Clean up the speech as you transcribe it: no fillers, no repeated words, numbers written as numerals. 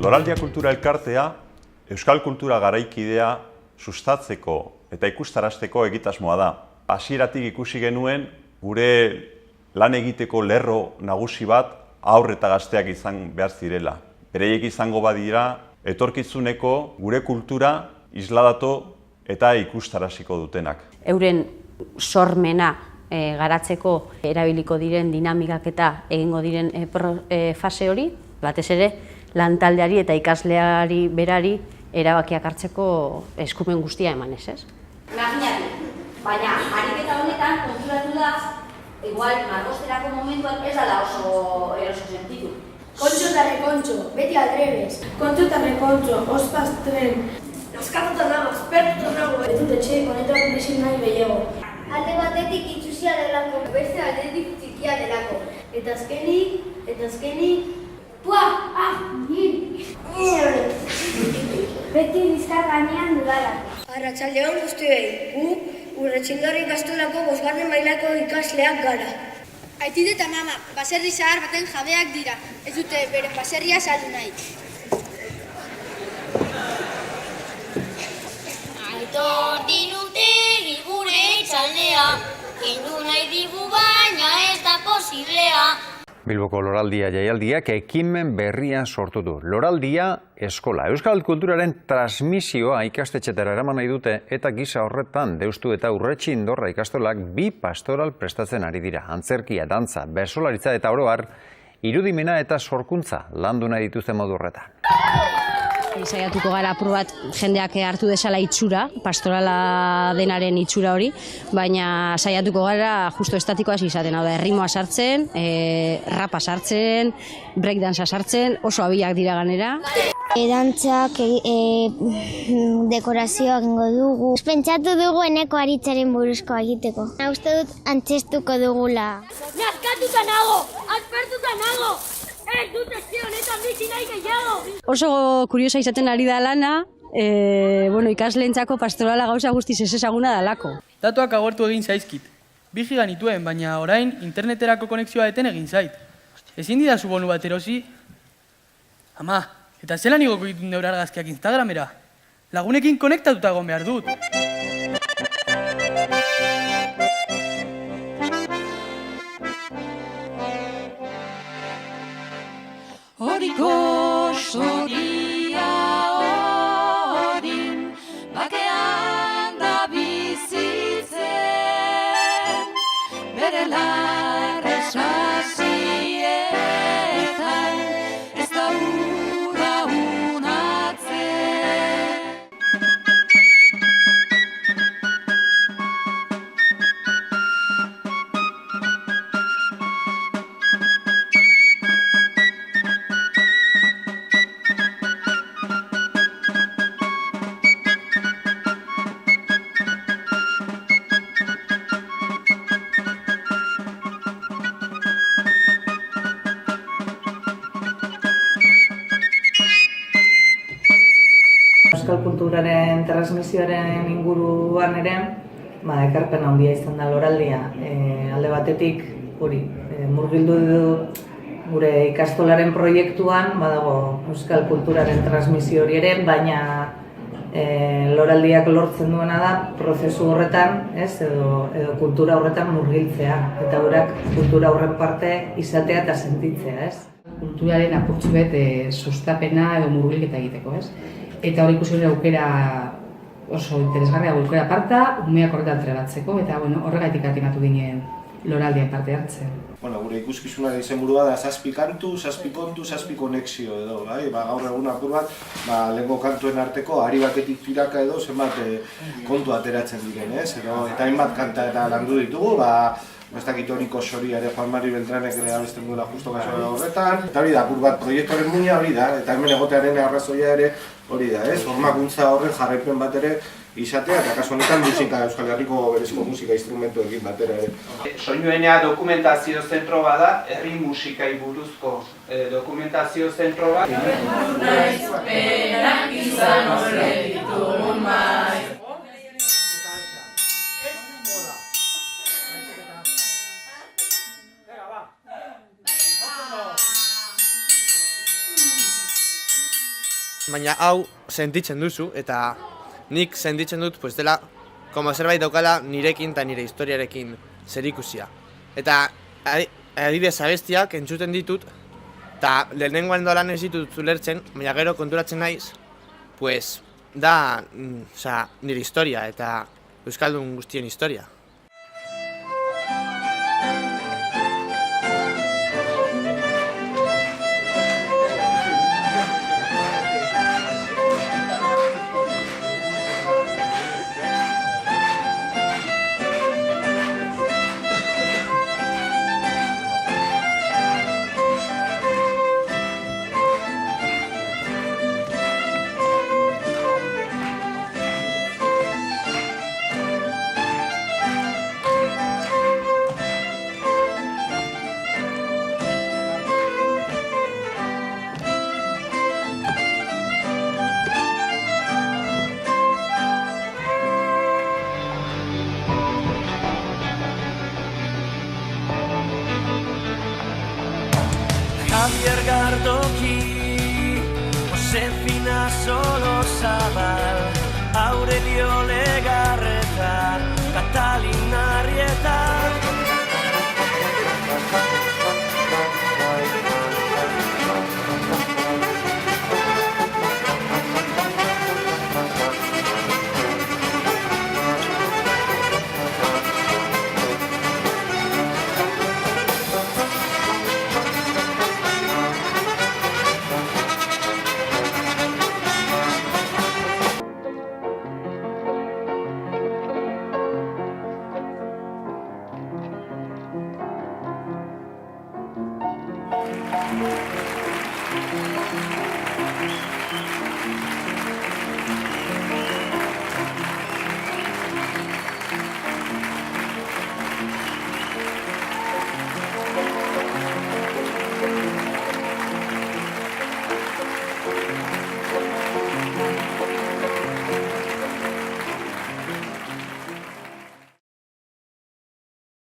Loraldia Kultura Elkartea euskal kultura garaikidea sustatzeko eta ikustarazteko egitasmoa da. Hasieratik ikusi genuen gure lan egiteko lerro nagusi bat haur eta gazteak izan behar zirela. Bereiek izango badira etorkizuneko gure kultura isladatu eta ikustaraziko dutenak. Euren sormena garatzeko erabiliko diren dinamikak eta egingo diren fase hori, batez ere lantaldeari eta ikasleari berari erabakiak hartzeko eskumen guztia emanez, ez? Imaginatu, baina ariketa honetan konturatu da, igual margosterako momentuan ez dala oso sentitu. Kontxo eta rekontxo, beti aldrebes. Kontxo eta rekontxo, ospaztren. Askatuta nago, aspertuta nago. Ez dut etxe, honetan nesin nahi behiago. Alde batetik itxusia delako, beste aldetik txikia delako. Eta azkenik... Pua! Beti bizkar gainean dudalako. Arratsaldeon guztiei, gu Urretxindorri ikastolako 5. mailako ikasleak gara. Aitite eta mama, baserri zahar baten jabeak dira. Ez dute beren baserria saldu nahi. Aitor dinutegi gure etxaldea, kendu nahi digu baina ez da posiblea. Bilboko Loraldia jaialdiak ekimen berria sortu du. Loraldia eskola. Euskal kulturaren transmisioa ikastetxetara eraman nahi dute eta gisa horretan Deustu eta Urretxindorra ikastolak 2 pastoral prestatzen ari dira. Antzerkia, dantza, bertsolaritza eta oro har, irudimena eta sorkuntza landu nahi dituzte modu horretan. Saiatuko gara apur bat jendeak hartu desala itxura, pastorala denaren itxura hori, baina saiatuko gara justo estatikoa izaten, hau da, errimoa sartzen, rapa sartzen, breakdansa sartzen, oso abiak dira ganera. Dantzak, dekorazioak ingo dugu. Pentsatu dugu eneko aritzaren buruzkoa egiteko. Uste dut antzestuko dugula. Naskatuta nago, aspertuta nago! Ez dut ezki honetan bizi nahi gehiago! Oso kuriosa izaten ari da lana, ikasleentzako pastorala gauza guztiz ez ezaguna dalako. Datuak agortu egin zaizkit. 2 giga nituen, baina orain interneterako konexioa eten egin zait. Ezin didazu bonu bat erosi? Ama, eta zelan igoko ditut neure argazkiak Instagramera? Lagunekin konektatuta egon behar dut. Horiko soria horin, bakean da bizitzen, bere larre sasietan, ez da ura unatzen. Euskal kulturaren transmisioaren inguruan ere, ekarpen handia izan da Loraldia. Alde batetik, murgildu gure ikastolaren proiektuan, badago Euskal kulturaren transmisio hori ere, baina Loraldiak lortzen duena da prozesu horretan, edo kultura horretan murgiltzea, eta gurak kultura horren parte izatea eta sentitzea, ez? Kulturaren apurtzu bet sustapena edo murgilketa egiteko, ez? Eta hori ikusi aukera oso interesgarria, aukera aparta, umeak horretan trebatzeko, eta horregaitik animatu ginen Loraldian parte hartzen. Gure ikuskizuna izenburua da 7 kantu, 7 kontu, 7 konexio edo, gaur egun apur bat, lehengo kantuen arteko ari batetik tiraka edo zenbat kontu ateratzen diren, ez? Eta hainbat kanta eta landu ditugu, ez dakit horiko sori ere Juan Mari Beltranek ere abesten duela justo kasoa horretan. Eta hori da, apur bat proiektuaren muina hori da, eta hemen egotearen arrazoia ere hori da, ez? Formakuntza horren jarraipen bat ere izatea, eta kasu honetan musika, Euskal Herriko berezko musika instrumentuekin batera ere. Soinuenea dokumentazio zentro bada, herri musikai buruzko dokumentazio zentro bat. Naiz, penak izan horretu maiz. baina hau sentitzen duzu, eta nik sentitzen dut dela como zerbait daukala nirekin eta nire historiarekin zerikusia. Eta adibidez abestiak entzuten ditut, eta lehenengoan dolan ez ditut ulertzen, baina gero konturatzen naiz, da nire historia eta euskaldun guztien historia. Javier Gardoki, Josefina Solozabal, Aurelio Legarre.